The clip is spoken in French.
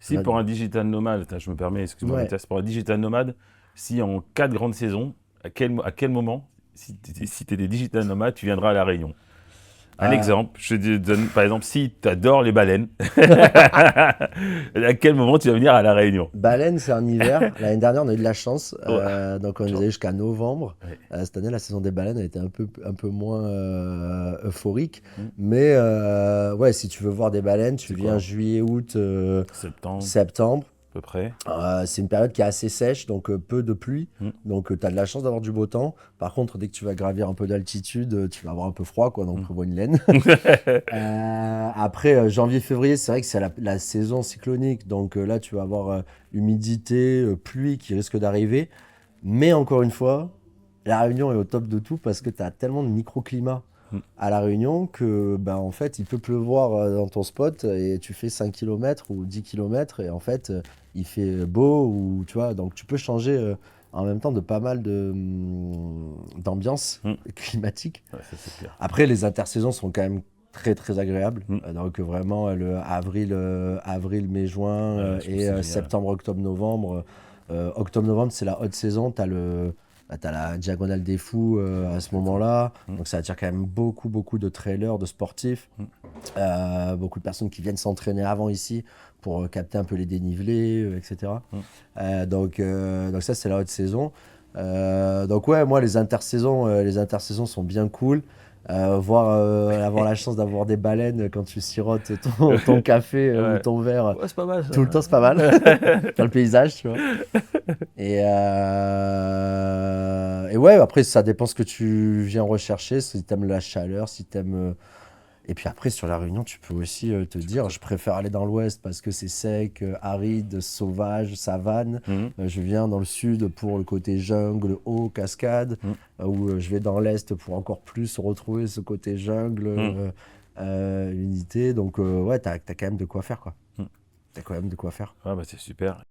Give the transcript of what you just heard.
Si pour un digital nomade, je me permets, excuse-moi, Ouais. Mathias, pour un digital nomade, si en 4 grandes saisons, à quel moment, si tu es des digital nomades, tu viendras à La Réunion? Un Euh, exemple, je te donne, par exemple, si tu adores les baleines, à quel moment tu vas venir à La Réunion? Baleine, c'est en hiver. L'année dernière, on a eu de la chance. Ouais. Donc, on est allé jusqu'à novembre. Ouais. Cette année, la saison des baleines a été un peu moins euphorique. Mm. Mais ouais, si tu veux voir des baleines, tu C'est viens quoi? juillet, août, Septembre, septembre. à peu près. C'est une période qui est assez sèche, donc peu de pluie. Mm. Donc, tu as de la chance d'avoir du beau temps. Par contre, dès que tu vas gravir un peu d'altitude, tu vas avoir un peu froid, quoi. Donc, Mm. prévois une laine. Après, janvier-février, c'est vrai que c'est la saison cyclonique. Donc là, tu vas avoir humidité, pluie qui risque d'arriver. Mais encore une fois, la Réunion est au top de tout parce que tu as tellement de microclimats Mm. à La Réunion que, ben, en fait, il peut pleuvoir dans ton spot et tu fais 5 km ou 10 km et en fait, il fait beau ou tu vois. Donc tu peux changer en même temps de pas mal d'ambiance Mm. climatique. Ouais, ça c'est clair. Après, les intersaisons sont quand même très très agréables. Mm. Donc vraiment, le avril, mai, juin Ouais, je trouve que c'est et génial. septembre, octobre, novembre. Octobre-novembre, c'est la haute saison. T'as la Diagonale des Fous à ce moment-là. Mm. Donc ça attire quand même beaucoup de trailers, de sportifs. Mm. Beaucoup de personnes qui viennent s'entraîner avant ici pour capter un peu les dénivelés, etc. Donc ça, c'est la haute saison. Donc ouais, moi, les intersaisons sont bien cool. Avoir la chance d'avoir des baleines quand tu sirotes ton café ou Ouais. ton verre Ouais, c'est pas mal ça. tout le temps, c'est pas mal. Dans le paysage, tu vois. Et ouais, après, ça dépend ce que tu viens rechercher, si t'aimes la chaleur, si t'aimes. Et puis après, sur la Réunion, tu peux aussi te dire, je préfère aller dans l'ouest parce que c'est sec, aride, sauvage, savane. Mhm. Je viens dans le sud pour le côté jungle, eau, cascade. Ou je vais dans l'est pour encore plus retrouver ce côté jungle, unité. Donc ouais, t'as quand même de quoi faire, quoi. T'as quand même de quoi faire. Ah bah c'est super.